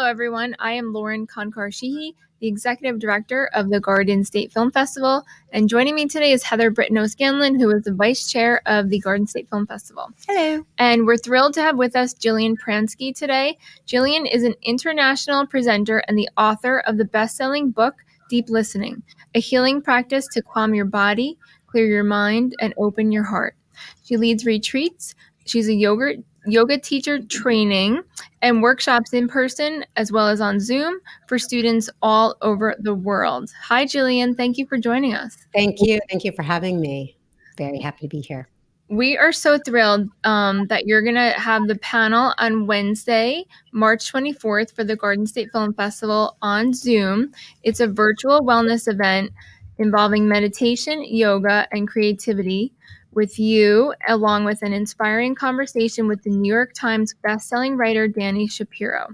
everyone. I am Lauren Konkar-Sheehy, the Executive Director of the Garden State Film Festival, and joining me today is Heather Britton-O'Scanlan, who is the Vice Chair of the Garden State Film Festival. Hello. And we're thrilled to have with us Jillian Pransky today. Jillian is an international presenter and the author of the best-selling book, Deep Listening, a healing practice to calm your body, clear your mind, and open your heart. She leads retreats. She's a yoga teacher training and workshops in person as well as on Zoom for students all over the world. Hi, Jillian. Thank you for joining us. Thank you. Thank you for having me. Very happy to be here. We are so thrilled that you're going to have the panel on Wednesday, March 24th for the Garden State Film Festival on Zoom. It's a virtual wellness event involving meditation, yoga, and creativity with you, along with an inspiring conversation with the New York Times bestselling writer, Dani Shapiro.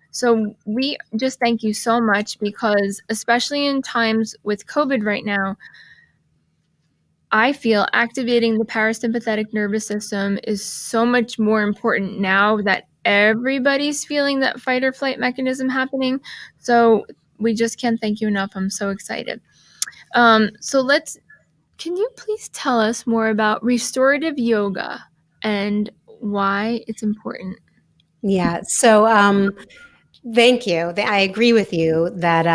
So we just thank you so much because, especially in times with COVID right now, I feel activating the parasympathetic nervous system is so much more important now that everybody's feeling that fight or flight mechanism happening. So we just can't thank you enough. I'm so excited. Can you please tell us more about restorative yoga and why it's important? Yeah. So, thank you. I agree with you that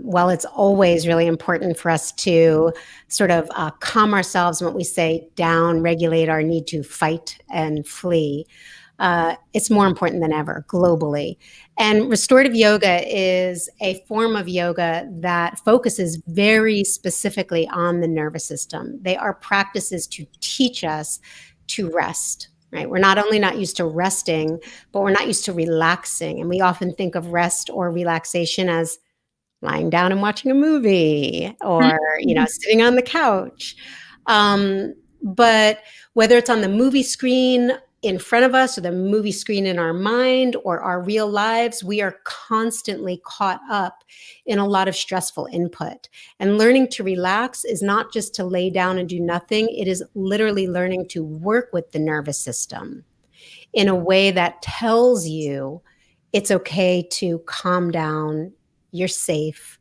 while it's always really important for us to sort of calm ourselves when we say down, regulate our need to fight and flee, it's more important than ever globally. And restorative yoga is a form of yoga that focuses very specifically on the nervous system. They are practices to teach us to rest. Right? We're not only not used to resting, but we're not used to relaxing. And we often think of rest or relaxation as lying down and watching a movie or, sitting on the couch. But whether it's on the movie screen in front of us or the movie screen in our mind or our real lives, we are constantly caught up in a lot of stressful input. And learning to relax is not just to lay down and do nothing. It is literally learning to work with the nervous system in a way that tells you it's okay to calm down, you're safe,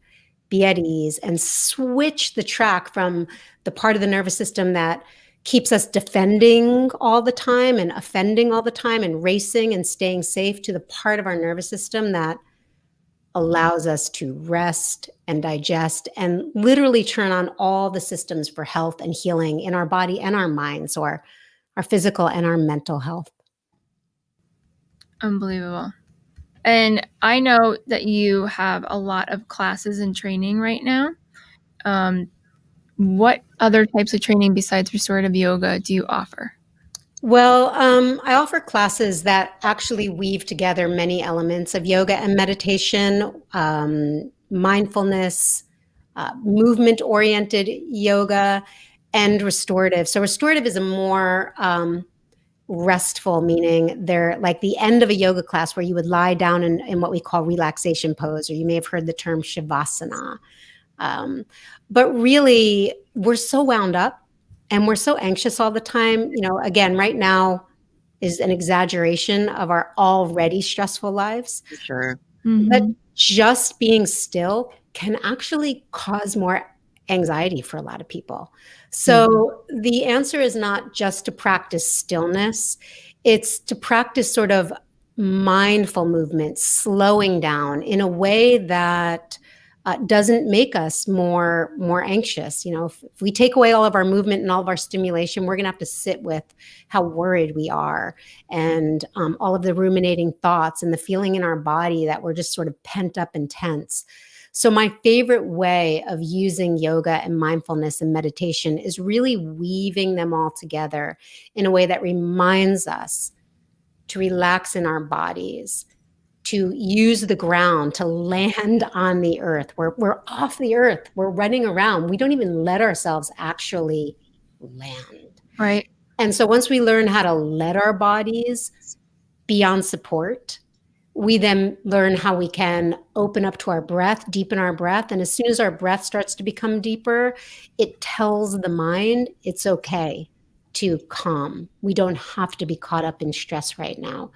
be at ease, and switch the track from the part of the nervous system that keeps us defending all the time and offending all the time and racing and staying safe to the part of our nervous system that allows us to rest and digest and literally turn on all the systems for health and healing in our body and our minds, or our physical and our mental health. Unbelievable. And I know that you have a lot of classes and training right now. What other types of training besides restorative yoga do you offer? Well, I offer classes that actually weave together many elements of yoga and meditation, mindfulness, movement-oriented yoga, and restorative. So restorative is a more restful, meaning they're like the end of a yoga class where you would lie down in what we call relaxation pose, or you may have heard the term Shavasana. But really, we're so wound up and we're so anxious all the time. Again, right now is an exaggeration of our already stressful lives. Sure. Mm-hmm. But just being still can actually cause more anxiety for a lot of people. So the answer is not just to practice stillness. It's to practice sort of mindful movement, slowing down in a way that doesn't make us more anxious. If we take away all of our movement and all of our stimulation, we're going to have to sit with how worried we are and all of the ruminating thoughts and the feeling in our body that we're just sort of pent up and tense. So my favorite way of using yoga and mindfulness and meditation is really weaving them all together in a way that reminds us to relax in our bodies, to use the ground, to land on the earth. We're off the earth. We're running around. We don't even let ourselves actually land. Right. And so once we learn how to let our bodies be on support, we then learn how we can open up to our breath, deepen our breath. And as soon as our breath starts to become deeper, it tells the mind it's okay to calm. We don't have to be caught up in stress right now.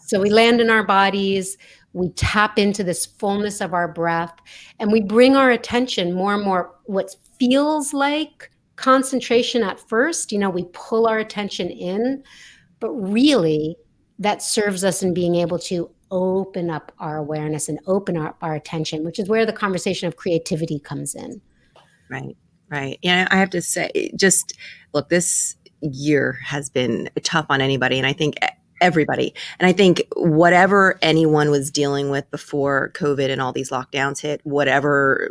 So we land in our bodies, we tap into this fullness of our breath, and we bring our attention more and more what feels like concentration at first. We pull our attention in, but really that serves us in being able to open up our awareness and open up our attention, which is where the conversation of creativity comes in. Right. Right. Yeah, I have to say, just look, this year has been tough on anybody, and I think everybody. And I think whatever anyone was dealing with before COVID and all these lockdowns hit, whatever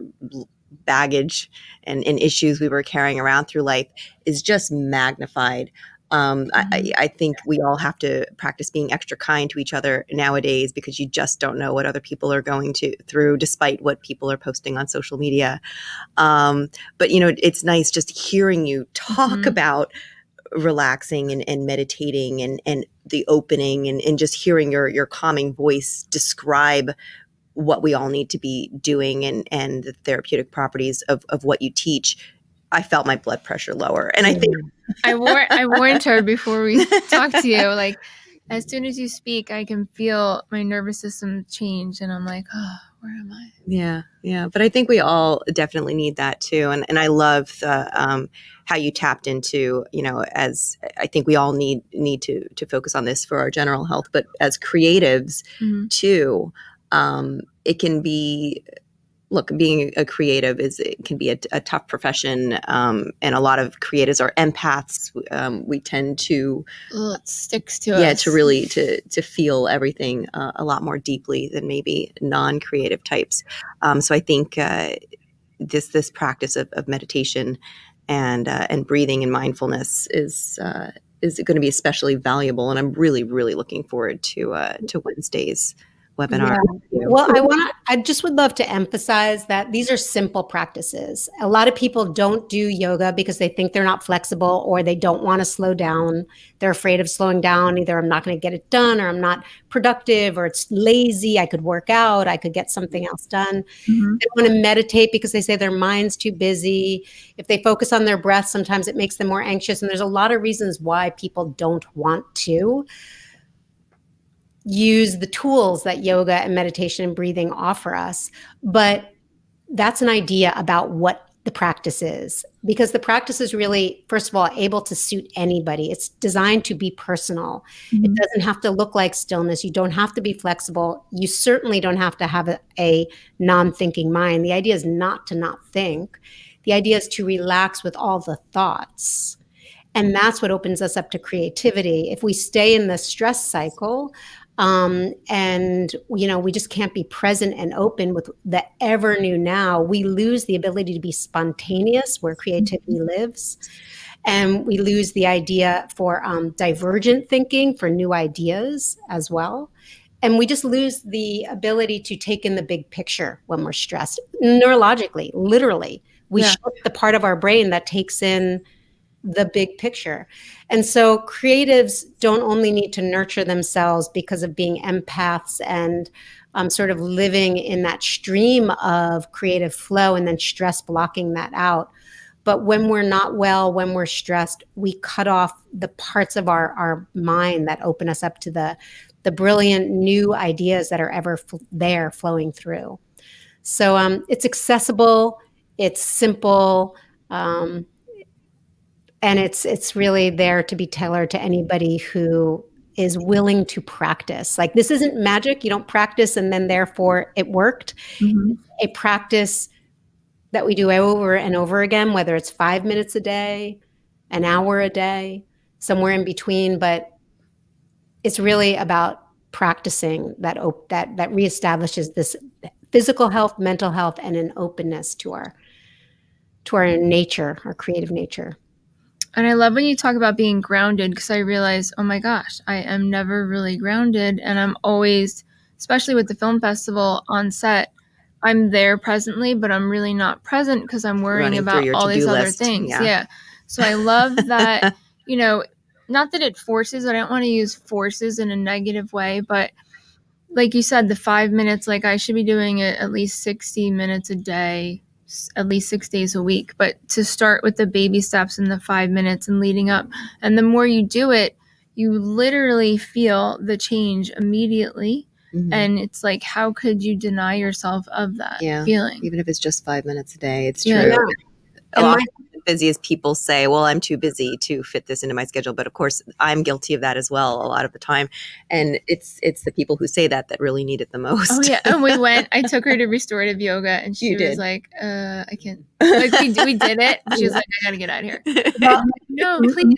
baggage and issues we were carrying around through life is just magnified. I think we all have to practice being extra kind to each other nowadays, because you just don't know what other people are going through, despite what people are posting on social media. But it's nice just hearing you talk about relaxing and meditating and the opening and just hearing your calming voice describe what we all need to be doing and the therapeutic properties of what you teach. I felt my blood pressure lower. And I think I warned her before we talked to you, like, as soon as you speak, I can feel my nervous system change. And I'm like, oh, where am I? Yeah. Yeah. But I think we all definitely need that too. And I love the, how you tapped into, as I think we all need to focus on this for our general health, but as creatives too, it can be, look, being a creative it can be a tough profession. And a lot of creatives are empaths. We tend to, it sticks to us. Yeah, to really, to feel everything a lot more deeply than maybe non-creative types. So I think this practice of meditation and breathing and mindfulness is going to be especially valuable. And I'm really, really looking forward to Wednesday's webinar. Yeah. Well, I just would love to emphasize that these are simple practices. A lot of people don't do yoga because they think they're not flexible, or they don't want to slow down. They're afraid of slowing down. Either I'm not going to get it done, or I'm not productive, or it's lazy. I could work out. I could get something else done. They want to meditate because they say their mind's too busy. If they focus on their breath, sometimes it makes them more anxious. And there's a lot of reasons why people don't want to use the tools that yoga and meditation and breathing offer us. But that's an idea about what the practice is, because the practice is really, first of all, able to suit anybody. It's designed to be personal. It doesn't have to look like stillness. You don't have to be flexible. You certainly don't have to have a non-thinking mind. The idea is not to not think. The idea is to relax with all the thoughts. And that's what opens us up to creativity. If we stay in the stress cycle, and we just can't be present and open with the ever new now, we lose the ability to be spontaneous, where creativity lives. And we lose the idea for divergent thinking, for new ideas as well. And we just lose the ability to take in the big picture when we're stressed. Neurologically, literally, we shut the part of our brain that takes in the big picture. And so creatives don't only need to nurture themselves because of being empaths and sort of living in that stream of creative flow and then stress blocking that out. But when we're not well, when we're stressed, we cut off the parts of our mind that open us up to the brilliant new ideas that are ever there flowing through. So it's accessible, it's simple, and it's really there to be tailored to anybody who is willing to practice. Like, this isn't magic. You don't practice and then therefore it worked. It's a practice that we do over and over again, whether it's 5 minutes a day, an hour a day, somewhere in between. But it's really about practicing that reestablishes this physical health, mental health, and an openness to our nature, our creative nature. And I love when you talk about being grounded, because I realize, oh my gosh, I am never really grounded. And I'm always, especially with the film festival on set, I'm there presently, but I'm really not present because I'm worrying about all these other things. Yeah. So I love that, not that it forces, I don't want to use forces in a negative way, but like you said, the 5 minutes, like I should be doing it at least 60 minutes a day, at least 6 days a week. But to start with the baby steps and the 5 minutes and leading up, and the more you do it, you literally feel the change immediately. Mhm. And it's like, how could you deny yourself of that Yeah. feeling? Even if it's just 5 minutes a day, it's Yeah. true. Yeah. A And lot my- of busy as people say, well, I'm too busy to fit this into my schedule. But of course, I'm guilty of that as well a lot of the time. And it's the people who say that really need it the most. Oh yeah, and I took her to restorative yoga, and she You was did. like, I can't. Like we did it. She was like, I gotta get out of here. Well, No, please.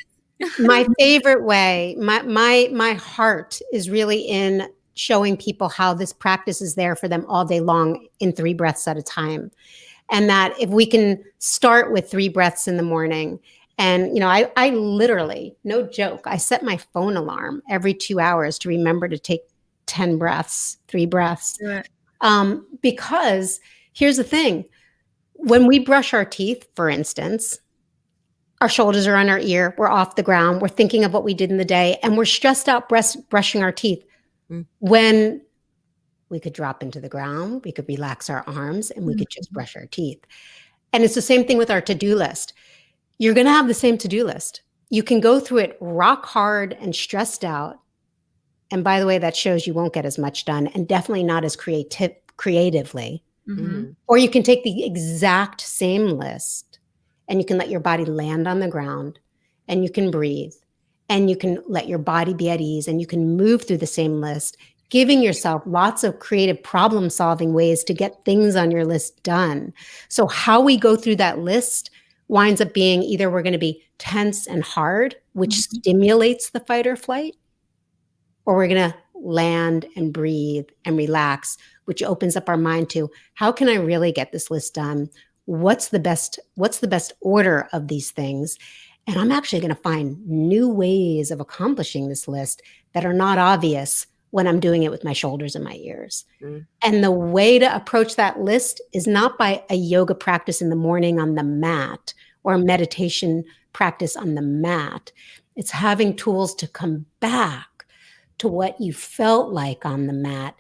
my favorite way, my heart is really in showing people how this practice is there for them all day long in 3 breaths at a time. And that if we can start with 3 breaths in the morning, and I literally, no joke, I set my phone alarm every 2 hours to remember to take 10 breaths, 3 breaths. Do it. Because here's the thing, when we brush our teeth, for instance, our shoulders are on our ear, we're off the ground, we're thinking of what we did in the day, and we're stressed out brushing our teeth. Mm. When we could drop into the ground, we could relax our arms, and we could just brush our teeth. And it's the same thing with our to-do list. You're going to have the same to-do list. You can go through it rock hard and stressed out. And by the way, that shows you won't get as much done, and definitely not as creatively. Mhm. Or you can take the exact same list and you can let your body land on the ground, and you can breathe, and you can let your body be at ease, and you can move through the same list, giving yourself lots of creative problem-solving ways to get things on your list done. So how we go through that list winds up being either we're going to be tense and hard, which stimulates the fight or flight, or we're going to land and breathe and relax, which opens up our mind to, how can I really get this list done? What's the best order of these things? And I'm actually going to find new ways of accomplishing this list that are not obvious when I'm doing it with my shoulders and my ears. Mm. And the way to approach that list is not by a yoga practice in the morning on the mat or a meditation practice on the mat. It's having tools to come back to what you felt like on the mat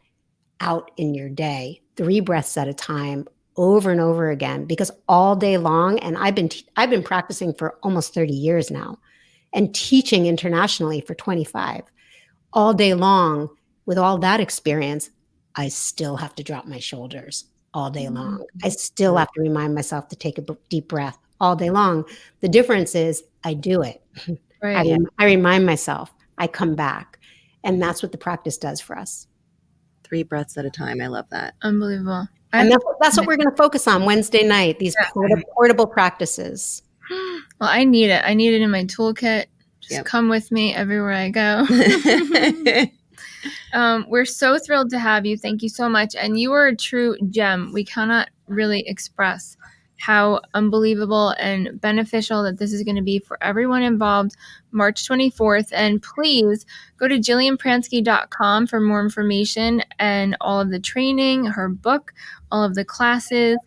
out in your day, 3 breaths at a time, over and over again, because all day long, and I've been practicing for almost 30 years now and teaching internationally for 25. All day long, with all that experience, I still have to drop my shoulders all day long. I still have to remind myself to take a deep breath all day long. The difference is I do it. Right. I remind myself, I come back. And that's what the practice does for us. 3 breaths at a time. I love that. Unbelievable. And that's what we're going to focus on Wednesday night, these portable practices. Well, I need it. I need it in my toolkit. Just Yep. come with me everywhere I go. We're so thrilled to have you. Thank you so much. And you are a true gem. We cannot really express how unbelievable and beneficial that this is going to be for everyone involved March 24th. And please go to JillianPransky.com for more information and all of the training, her book, all of the classes,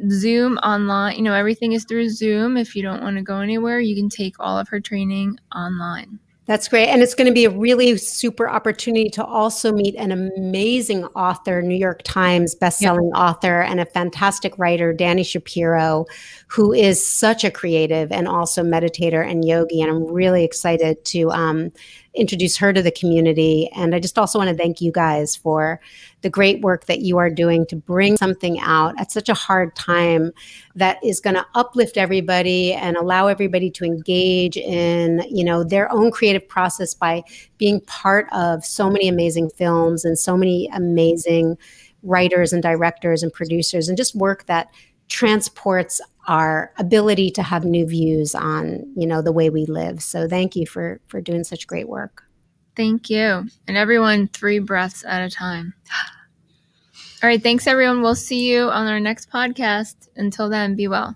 Zoom online. Everything is through Zoom. If you don't want to go anywhere, you can take all of her training online. That's great. And it's going to be a really super opportunity to also meet an amazing author, New York Times bestselling author, and a fantastic writer, Dani Shapiro, who is such a creative and also meditator and yogi. And I'm really excited to introduce her to the community. And I just also want to thank you guys for the great work that you are doing to bring something out at such a hard time that is going to uplift everybody and allow everybody to engage in, their own creative process by being part of so many amazing films and so many amazing writers and directors and producers, and just work that transports our ability to have new views on, the way we live. So thank you for doing such great work. Thank you. And everyone, 3 breaths at a time. All right. Thanks, everyone. We'll see you on our next podcast. Until then, be well.